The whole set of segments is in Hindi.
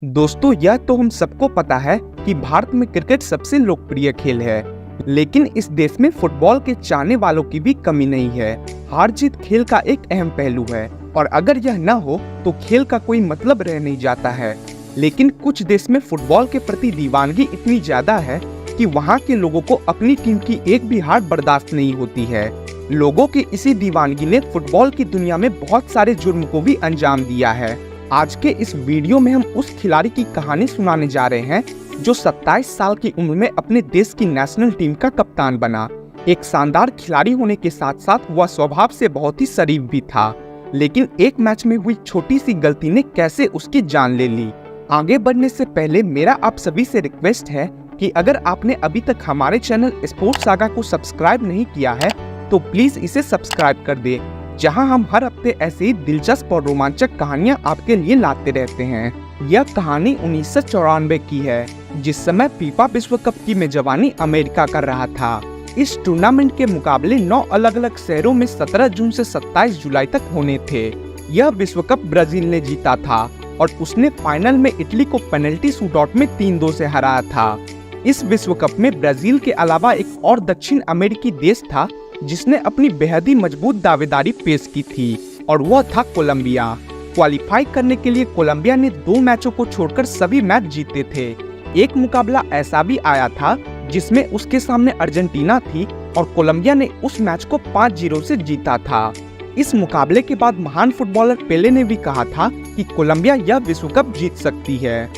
दोस्तों, यह तो हम सबको पता है कि भारत में क्रिकेट सबसे लोकप्रिय खेल है, लेकिन इस देश में फुटबॉल के चाहने वालों की भी कमी नहीं है। हार जीत खेल का एक अहम पहलू है और अगर यह न हो तो खेल का कोई मतलब रह नहीं जाता है। लेकिन कुछ देश में फुटबॉल के प्रति दीवानगी इतनी ज्यादा है कि वहाँ के लोगों को अपनी टीम की एक भी हार बर्दाश्त नहीं होती है। लोगों की इसी दीवानगी ने फुटबॉल की दुनिया में बहुत सारे जुर्म को भी अंजाम दिया है। आज के इस वीडियो में हम उस खिलाड़ी की कहानी सुनाने जा रहे हैं जो 27 साल की उम्र में अपने देश की नेशनल टीम का कप्तान बना। एक शानदार खिलाड़ी होने के साथ साथ वह स्वभाव से बहुत ही शरीफ भी था, लेकिन एक मैच में हुई छोटी सी गलती ने कैसे उसकी जान ले ली। आगे बढ़ने से पहले मेरा आप सभी से रिक्वेस्ट है कि अगर आपने अभी तक हमारे चैनल स्पोर्ट्स सागा को सब्सक्राइब नहीं किया है तो प्लीज इसे सब्सक्राइब कर दे, जहां हम हर हफ्ते ऐसे ही दिलचस्प और रोमांचक कहानियां आपके लिए लाते रहते हैं। यह कहानी 1994 की है, जिस समय फीफा विश्व कप की मेजबानी अमेरिका कर रहा था। इस टूर्नामेंट के मुकाबले 9 अलग अलग शहरों में 17 जून से 27 जुलाई तक होने थे। यह विश्व कप ब्राजील ने जीता था और उसने फाइनल में इटली को पेनल्टी शूटआउट में 3-2 से हराया था। इस विश्व कप में ब्राजील के अलावा एक और दक्षिण अमेरिकी देश था जिसने अपनी बेहद ही मजबूत दावेदारी पेश की थी और वह था कोलंबिया। क्वालिफाई करने के लिए कोलंबिया ने 2 मैचों को छोड़कर सभी मैच जीते थे। एक मुकाबला ऐसा भी आया था जिसमें उसके सामने अर्जेंटीना थी और कोलंबिया ने उस मैच को 5-0 से जीता था। इस मुकाबले के बाद महान फुटबॉलर पेले ने भी कहा था कि कोलंबिया यह विश्व कप जीत सकती है।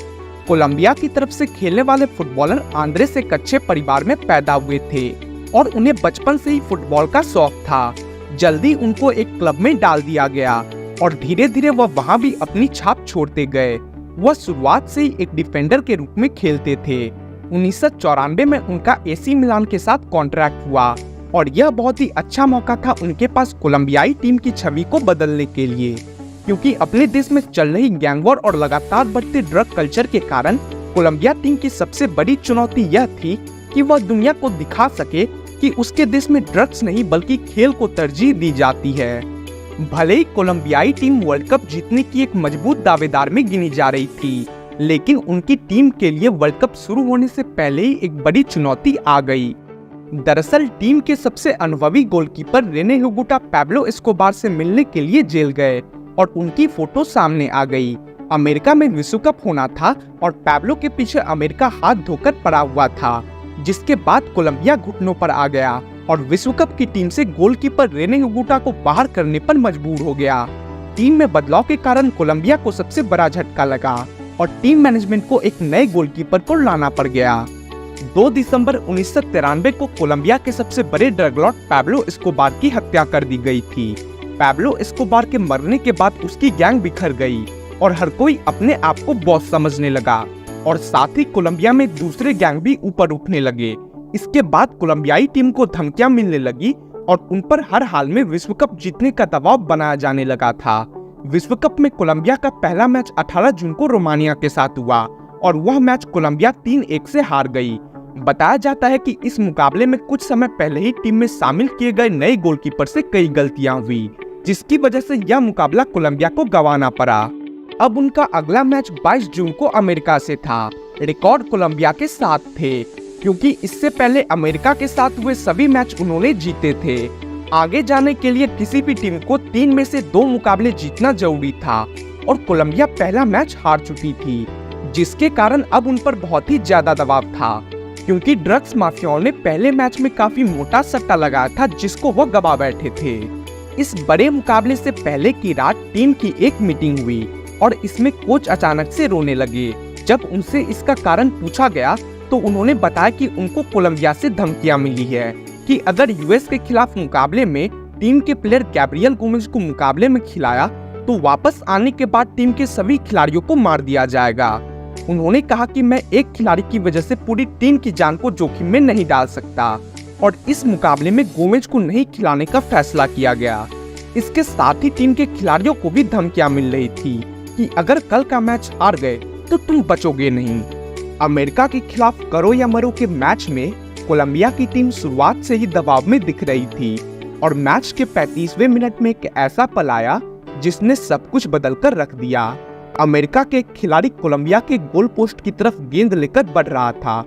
कोलंबिया की तरफ से खेलने वाले फुटबॉलर आंद्रेस एक अच्छे परिवार में पैदा हुए थे और उन्हें बचपन से ही फुटबॉल का शौक था। जल्दी उनको एक क्लब में डाल दिया गया और धीरे धीरे वह वहां भी अपनी छाप छोड़ते गए। वह शुरुआत से ही एक डिफेंडर के रूप में खेलते थे। 1994 में उनका एसी मिलान के साथ कॉन्ट्रैक्ट हुआ और यह बहुत ही अच्छा मौका था उनके पास कोलंबियाई टीम की छवि को बदलने के लिए, क्योंकि अपने देश में चल रही गैंग वॉर और लगातार बढ़ते ड्रग कल्चर के कारण कोलंबिया टीम की सबसे बड़ी चुनौती यह थी कि वह दुनिया को दिखा सके कि उसके देश में ड्रग्स नहीं बल्कि खेल को तरजीह दी जाती है। भले ही कोलंबियाई टीम वर्ल्ड कप जीतने की एक मजबूत दावेदार में गिनी जा रही थी, लेकिन उनकी टीम के लिए वर्ल्ड कप शुरू होने से पहले ही एक बड़ी चुनौती आ गई। दरअसल टीम के सबसे अनुभवी गोलकीपर रेने हिगुटा पैब्लो एस्कोबार से मिलने के लिए जेल गए और उनकी फोटो सामने आ गई। अमेरिका में विश्व कप होना था और पैब्लो के पीछे अमेरिका हाथ धोकर पड़ा हुआ था, जिसके बाद कोलंबिया घुटनों पर आ गया और विश्व कप की टीम से गोलकीपर रेने हिगुटा को बाहर करने पर मजबूर हो गया। टीम में बदलाव के कारण कोलंबिया को सबसे बड़ा झटका लगा और टीम मैनेजमेंट को एक नए गोलकीपर को लाना पड़ गया। 2 दिसंबर 1993 को कोलंबिया के सबसे बड़े ड्रग लॉर्ड पैब्लो एस्कोबार की हत्या कर दी गई थी। पैब्लो एस्कोबार के मरने के बाद उसकी गैंग बिखर गई और हर कोई अपने आप को बॉस समझने लगा और साथ ही कोलंबिया में दूसरे गैंग भी ऊपर उठने लगे। इसके बाद कोलंबियाई टीम को धमकियां मिलने लगी और उन पर हर हाल में विश्व कप जीतने का दबाव बनाया जाने लगा था। विश्व कप में कोलंबिया का पहला मैच 18 जून को रोमानिया के साथ हुआ और वह मैच कोलंबिया 3-1 से हार गई। बताया जाता है कि इस मुकाबले में कुछ समय पहले ही टीम में शामिल किए गए नए गोलकीपर से कई गलतियां हुई, जिसकी वजह से यह मुकाबला कोलंबिया को गंवाना पड़ा। अब उनका अगला मैच 22 जून को अमेरिका से था। रिकॉर्ड कोलंबिया के साथ थे, क्योंकि इससे पहले अमेरिका के साथ हुए सभी मैच उन्होंने जीते थे। आगे जाने के लिए किसी भी टीम को 3 में से 2 मुकाबले जीतना जरूरी था और कोलंबिया पहला मैच हार चुकी थी, जिसके कारण अब उन पर बहुत ही ज्यादा दबाव था, क्योंकि ड्रग्स माफियाओं ने पहले मैच में काफी मोटा सट्टा लगाया था जिसको वो गवा बैठे थे। इस बड़े मुकाबले से पहले की रात टीम की एक मीटिंग हुई और इसमें कोच अचानक से रोने लगे। जब उनसे इसका कारण पूछा गया तो उन्होंने बताया कि उनको कोलंबिया से धमकियां मिली है कि अगर यूएस के खिलाफ मुकाबले में टीम के प्लेयर गैब्रियल गोमेज को मुकाबले में खिलाया तो वापस आने के बाद टीम के सभी खिलाड़ियों को मार दिया जाएगा। उन्होंने कहा कि मैं एक खिलाड़ी की वजह से पूरी टीम की जान को जोखिम में नहीं डाल सकता और इस मुकाबले में गोमेज को नहीं खिलाने का फैसला किया गया। इसके साथ ही टीम के खिलाड़ियों को भी धमकियां मिल रही थी कि अगर कल का मैच हार गए तो तुम बचोगे नहीं। अमेरिका के खिलाफ करो या मरो के मैच में कोलंबिया की टीम शुरुआत से ही दबाव में दिख रही थी और मैच के 35वें मिनट में एक ऐसा पल आया जिसने सब कुछ बदल कर रख दिया। अमेरिका के खिलाड़ी कोलंबिया के गोल पोस्ट की तरफ गेंद लेकर बढ़ रहा था,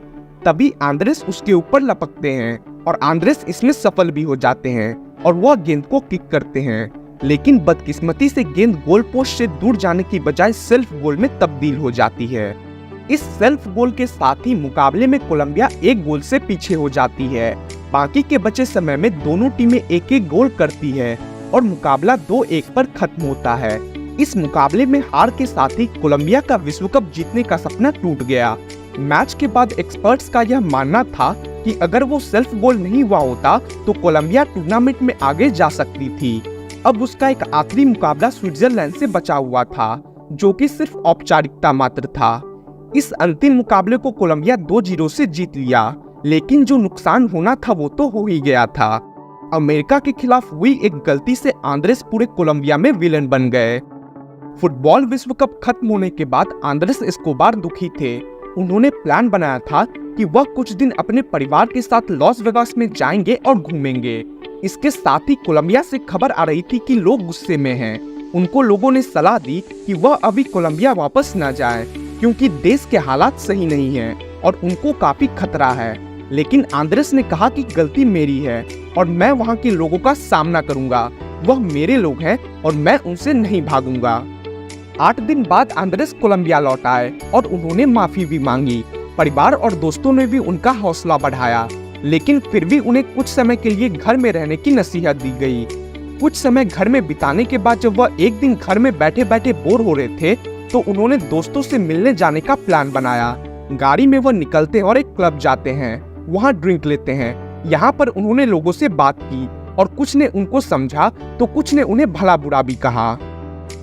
तभी आंद्रेस उसके ऊपर लपकते हैं और आंद्रेस इसमें सफल भी हो जाते हैं और वह गेंद को किक करते हैं। लेकिन बदकिस्मती से गेंद गोल पोस्ट से दूर जाने की बजाय सेल्फ गोल में तब्दील हो जाती है। इस सेल्फ गोल के साथ ही मुकाबले में कोलंबिया 1 गोल से पीछे हो जाती है। बाकी के बचे समय में दोनों टीमें 1-1 गोल करती है और मुकाबला 2-1 पर खत्म होता है। इस मुकाबले में हार के साथ ही कोलंबिया का विश्व कप जीतने का सपना टूट गया। मैच के बाद एक्सपर्ट्स का यह मानना था कि अगर वो सेल्फ गोल नहीं हुआ होता तो कोलंबिया टूर्नामेंट में आगे जा सकती थी। अब उसका एक आखिरी मुकाबला स्विट्जरलैंड से बचा हुआ था, जो कि सिर्फ औपचारिकता मात्र था। इस अंतिम मुकाबले को कोलंबिया 2-0 से जीत लिया, लेकिन जो नुकसान होना था वो तो हो ही गया था। अमेरिका के खिलाफ हुई एक गलती से आंद्रेस पूरे कोलंबिया में विलन बन गए। फुटबॉल विश्व कप खत्म होने के बाद आंद्रेस एस्कोबार दुखी थे। उन्होंने प्लान बनाया था कि वह कुछ दिन अपने परिवार के साथ लॉस वेगास में जाएंगे और घूमेंगे। इसके साथ ही कोलंबिया से खबर आ रही थी कि लोग गुस्से में हैं। उनको लोगों ने सलाह दी कि वह अभी कोलंबिया वापस न जाए, क्योंकि देश के हालात सही नहीं हैं और उनको काफी खतरा है। लेकिन आंद्रेस ने कहा कि गलती मेरी है और मैं वहां के लोगों का सामना करूंगा। वह मेरे लोग हैं और मैं उनसे नहीं भागूंगा। 8 दिन बाद आंद्रेस कोलंबिया लौट आए और उन्होंने माफी भी मांगी। परिवार और दोस्तों ने भी उनका हौसला बढ़ाया, लेकिन फिर भी उन्हें कुछ समय के लिए घर में रहने की नसीहत दी गई। कुछ समय घर में बिताने के बाद जब वह एक दिन घर में बैठे बैठे बोर हो रहे थे तो उन्होंने दोस्तों से मिलने जाने का प्लान बनाया। गाड़ी में वह निकलते और एक क्लब जाते हैं, वहाँ ड्रिंक लेते हैं। यहाँ पर उन्होंने लोगों से बात की और कुछ ने उनको समझा तो कुछ ने उन्हें भला बुरा भी कहा।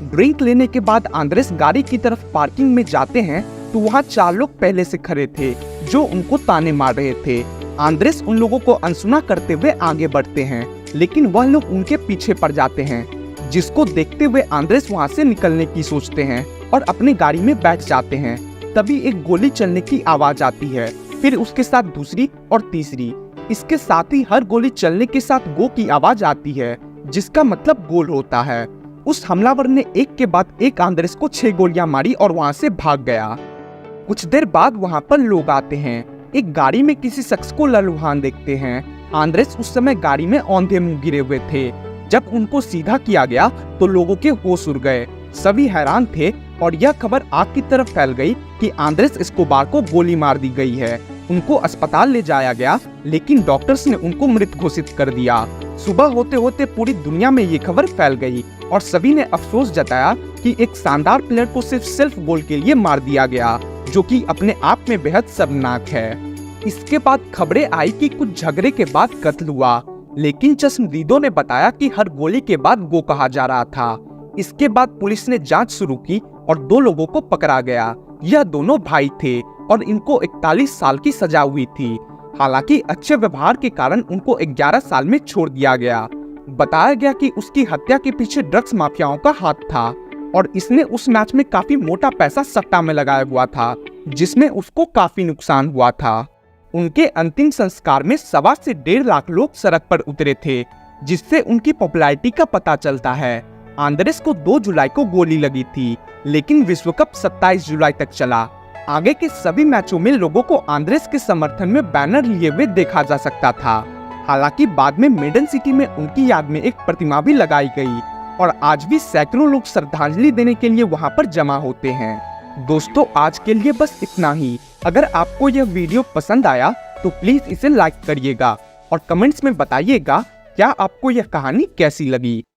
ड्रिंक लेने के बाद आंद्रेस गाड़ी की तरफ पार्किंग में जाते हैं तो वहाँ 4 लोग पहले से खड़े थे जो उनको ताने मार रहे थे। आंद्रेस उन लोगों को अनसुना करते हुए आगे बढ़ते हैं, लेकिन वह लोग उनके पीछे पड़ जाते हैं, जिसको देखते हुए आंद्रेस वहाँ से निकलने की सोचते हैं और अपनी गाड़ी में बैठ जाते हैं। तभी एक गोली चलने की आवाज आती है, फिर उसके साथ दूसरी और तीसरी। इसके साथ ही हर गोली चलने के साथ गो की आवाज आती है, जिसका मतलब गोल होता है। उस हमलावर ने एक के बाद एक आंद्रेस को 6 गोलियां मारी और वहां से भाग गया। कुछ देर बाद वहां पर लोग आते हैं, एक गाड़ी में किसी शख्स को लहलहान देखते हैं। आंद्रेस उस समय गाड़ी में औंधे मुंह गिरे हुए थे। जब उनको सीधा किया गया तो लोगों के होश उड़ गए। सभी हैरान थे और यह खबर आग की तरफ फैल गई कि आंद्रेस एस्कोबार को गोली मार दी गई है। उनको अस्पताल ले जाया गया, लेकिन डॉक्टर्स ने उनको मृत घोषित कर दिया। सुबह होते होते पूरी दुनिया में ये खबर फैल गई और सभी ने अफसोस जताया कि एक शानदार प्लेयर को सिर्फ सेल्फ गोल के लिए मार दिया गया, जो कि अपने आप में बेहद शर्मनाक है। इसके बाद खबरें आई कि कुछ झगड़े के बाद कत्ल हुआ, लेकिन चश्मदीदों ने बताया कि हर गोली के बाद गो कहा जा रहा था। इसके बाद पुलिस ने जांच शुरू की और 2 लोगों को पकड़ा गया। यह दोनों भाई थे और इनको 41 साल की सजा हुई थी। हालांकि अच्छे व्यवहार के कारण उनको 11 साल में छोड़ दिया गया। बताया गया कि उसकी हत्या के पीछे ड्रग्स माफियाओं का हाथ था और इसने उस मैच में काफी मोटा पैसा सट्टा में लगाया हुआ था, जिसमें उसको काफी नुकसान हुआ था। उनके अंतिम संस्कार में 1.25 से 1.5 लाख लोग सड़क पर उतरे थे, जिससे उनकी पॉपुलैरिटी का पता चलता है। आंद्रेस को 2 जुलाई को गोली लगी थी, लेकिन विश्व कप 27 जुलाई तक चला। आगे के सभी मैचों में लोगों को आंद्रेस के समर्थन में बैनर लिए हुए देखा जा सकता था। हालांकि बाद में मेडन सिटी में उनकी याद में एक प्रतिमा भी लगाई गई और आज भी सैकड़ों लोग श्रद्धांजलि देने के लिए वहां पर जमा होते हैं। दोस्तों, आज के लिए बस इतना ही। अगर आपको यह वीडियो पसंद आया तो प्लीज इसे लाइक करिएगा और कमेंट्स में बताइएगा क्या आपको यह कहानी कैसी लगी।